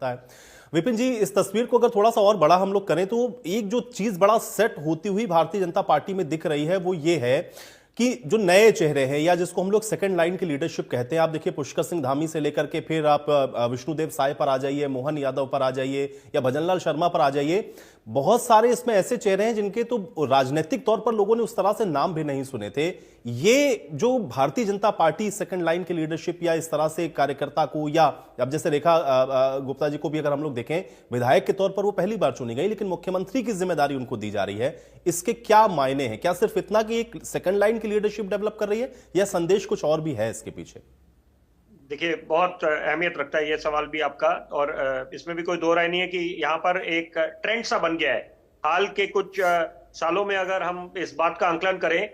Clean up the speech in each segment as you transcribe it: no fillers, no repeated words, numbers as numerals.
सकता है। विपिन जी, इस तस्वीर को अगर थोड़ा सा और बड़ा हम लोग करें तो एक जो चीज बड़ा सेट होती हुई भारतीय जनता पार्टी में दिख रही है वो ये है कि जो नए चेहरे हैं या जिसको हम लोग सेकंड लाइन की लीडरशिप कहते हैं, आप देखिए पुष्कर सिंह धामी से लेकर के फिर आप विष्णुदेव साय पर आ जाइए, मोहन यादव पर आ जाइए या भजनलाल शर्मा पर आ जाइए, बहुत सारे इसमें ऐसे चेहरे हैं जिनके तो राजनीतिक तौर पर लोगों ने उस तरह से नाम भी नहीं सुने थे। ये जो Bharatiya Janata party second line की लीडरशिप या इस तरह से कार्यकर्ता को, या अब जैसे रेखा गुप्ता जी को भी अगर हम लोग देखें, विधायक के तौर पर वो पहली बार चुनी गई लेकिन मुख्यमंत्री की जिम्मेदारी उनको दी जा रही है, इसके क्या मायने हैं? क्या सिर्फ इतना कि एक सेकंड लाइन की लीडरशिप डेवलप कर रही है या संदेश कुछ और भी है इसके पीछे? देखिए, बहुत अहमियत रखता है ये सवाल भी आपका, और इसमें भी कोई दो राय नहीं है कि यहाँ पर एक ट्रेंड सा बन गया है। हाल के कुछ सालों में अगर हम इस बात का आंकलन करें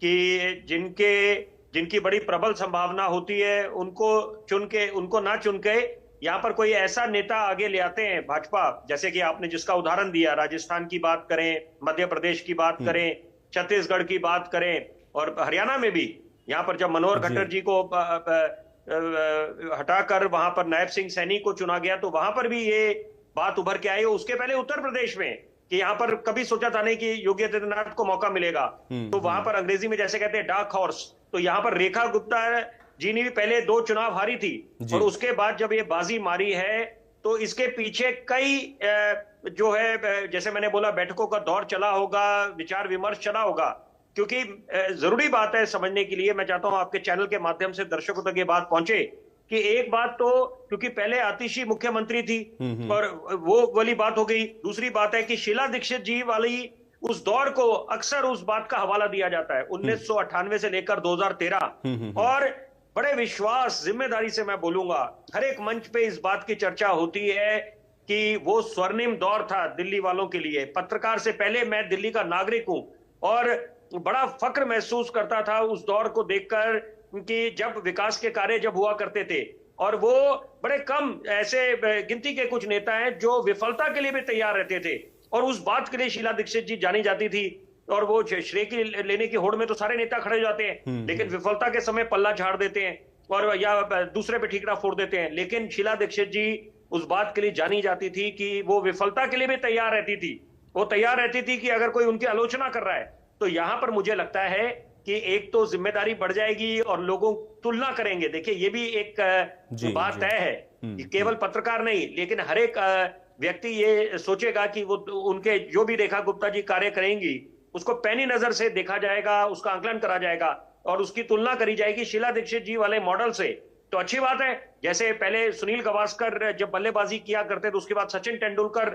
कि जिनकी बड़ी प्रबल संभावना होती है उनको ना चुन के यहाँ पर कोई ऐसा नेता आगे ले आते हैं भाजपा, जैसे कि आपने जिसका उदाहरण दिया, राजस्थान की बात करें, मध्य प्रदेश की बात करें, छत्तीसगढ़ की बात करें, और हरियाणा में भी यहाँ पर जब मनोहर खट्टर जी को हटाकर वहां पर नायब सिंह सैनी को चुना गया तो वहां पर भी ये बात उभर के आई। उसके पहले उत्तर प्रदेश में कि यहाँ पर कभी सोचा था नहीं कि योगी आदित्यनाथ को मौका मिलेगा, तो वहां पर अंग्रेजी में जैसे कहते हैं डार्क हॉर्स, तो यहाँ पर रेखा गुप्ता जी ने भी पहले 2 चुनाव हारी थी और उसके बाद जब ये बाजी मारी है तो इसके पीछे कई जो है, जैसे मैंने बोला, बैठकों का दौर चला होगा, विचार विमर्श चला होगा, क्योंकि जरूरी बात है समझने के लिए। मैं चाहता हूं आपके चैनल के माध्यम से दर्शकों तक ये बात पहुंचे कि एक बात तो, क्योंकि पहले आतिशी मुख्यमंत्री थी और वो वाली बात हो गई। दूसरी बात है कि शीला दीक्षित जी वाली उस दौर को अक्सर उस बात का हवाला दिया जाता है 1998 से लेकर 2013, और बड़े विश्वास जिम्मेदारी से मैं बोलूंगा हर एक मंच पे इस बात की चर्चा होती है कि वो स्वर्णिम दौर था दिल्ली वालों के लिए। पत्रकार से पहले मैं दिल्ली का नागरिक हूं और बड़ा फक्र महसूस करता था उस दौर को देखकर कि जब विकास के कार्य जब हुआ करते थे, और वो बड़े कम ऐसे गिनती के कुछ नेता हैं जो विफलता के लिए भी तैयार रहते थे, और उस बात के लिए शीला दीक्षित जी जानी जाती थी। और वो श्रेय की लेने की होड़ में तो सारे नेता खड़े हो जाते हैं, लेकिन विफलता के समय पल्ला झाड़ देते हैं और या दूसरे पे ठीकरा फोड़ देते हैं। लेकिन शीला दीक्षित जी उस बात के लिए जानी जाती थी कि वो विफलता के लिए भी तैयार रहती थी। वो तैयार रहती थी कि अगर कोई उनकी आलोचना कर रहा है तो यहां पर मुझे लगता है कि एक तो जिम्मेदारी बढ़ जाएगी और लोगों तुलना करेंगे। देखिए, ये भी एक बात तय है कि केवल पत्रकार नहीं, लेकिन हर एक व्यक्ति ये सोचेगा कि वो उनके जो भी रेखा गुप्ता जी कार्य करेंगी उसको पैनी नजर से देखा जाएगा, उसका आंकलन करा जाएगा और उसकी तुलना करी जाएगी शीला दीक्षित जी वाले मॉडल से। तो अच्छी बात है, जैसे पहले सुनील गावस्कर जब बल्लेबाजी किया करते थे, उसके बाद सचिन तेंदुलकर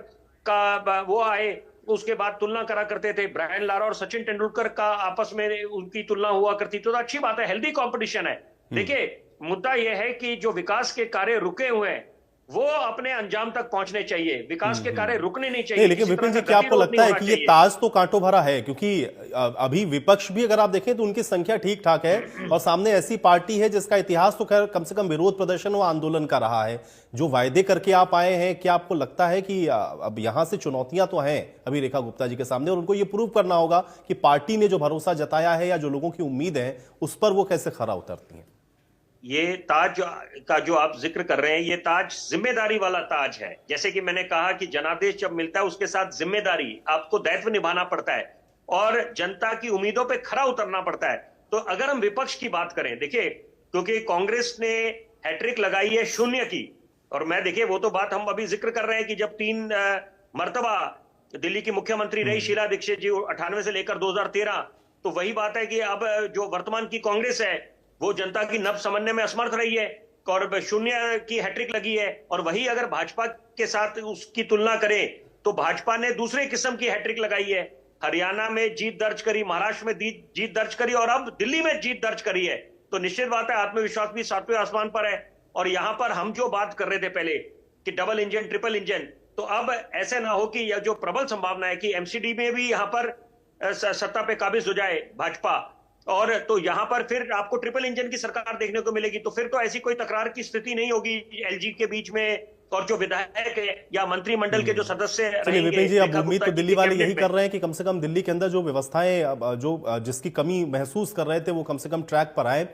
का वो आए, उसके बाद तुलना करा करते थे, ब्रायन लारा और सचिन तेंदुलकर का आपस में उनकी तुलना हुआ करती। तो अच्छी बात है, हेल्दी कंपटीशन है। देखिए, मुद्दा यह है कि जो विकास के कार्य रुके हुए हैं वो अपने अंजाम तक पहुंचने चाहिए, विकास के कार्य रुकने नहीं चाहिए। लेकिन विपिन जी, क्या आपको लगता है कि ये ताज तो कांटों भरा है? क्योंकि अभी विपक्ष भी अगर आप देखें तो उनकी संख्या ठीक ठाक है और सामने ऐसी पार्टी है जिसका इतिहास तो खैर कम से कम विरोध प्रदर्शन व आंदोलन का रहा है। जो वायदे करके आप आए हैं, क्या आपको लगता है कि अब यहां से चुनौतियां तो हैं अभी रेखा गुप्ता जी के सामने और उनको ये प्रूव करना होगा कि पार्टी ने जो भरोसा जताया है या जो लोगों की उम्मीद है उस पर वो कैसे खरा उतरती है? ये ताज का जो आप जिक्र कर रहे हैं, ये ताज जिम्मेदारी वाला ताज है। जैसे कि मैंने कहा कि जनादेश जब मिलता है उसके साथ जिम्मेदारी, आपको दायित्व निभाना पड़ता है और जनता की उम्मीदों पे खरा उतरना पड़ता है। तो अगर हम विपक्ष की बात करें, देखिए, क्योंकि कांग्रेस ने हैट्रिक लगाई है 0 की, और मैं देखिए वो तो बात हम अभी जिक्र कर रहे हैं कि जब 3 मर्तबा दिल्ली की मुख्यमंत्री रही शीला दीक्षित जी 98 से लेकर 2013, तो वही बात है कि अब जो वर्तमान की कांग्रेस है वो जनता की नब्ज समझने में असमर्थ रही है और 0 की हैट्रिक लगी है। और वही अगर भाजपा के साथ उसकी तुलना करें तो भाजपा ने दूसरे किस्म की हैट्रिक लगाई है। हरियाणा में जीत दर्ज करी, महाराष्ट्र में जीत दर्ज करी और अब दिल्ली में जीत दर्ज करी है। तो निश्चित बात है, आत्मविश्वास भी 7वें आसमान पर है। और यहां पर हम जो बात कर रहे थे पहले कि डबल इंजन, ट्रिपल इंजन, तो अब ऐसे ना हो कि यह जो प्रबल संभावना है कि एमसीडी में भी यहां पर सत्ता पे काबिज हो जाए भाजपा, और तो यहां पर फिर आपको ट्रिपल इंजन की सरकार देखने को मिलेगी। तो फिर तो ऐसी कोई तकरार की स्थिति नहीं होगी एलजी के बीच में और जो विधायक है या मंत्रिमंडल के जो सदस्य रहेंगे। विपिन जी, अब उम्मीद तो दिल्ली वाले यही कर रहे हैं कि कम से कम दिल्ली के अंदर जो व्यवस्थाएं जो जिसकी कमी महसूस कर रहे थे वो कम से कम ट्रैक पर आए।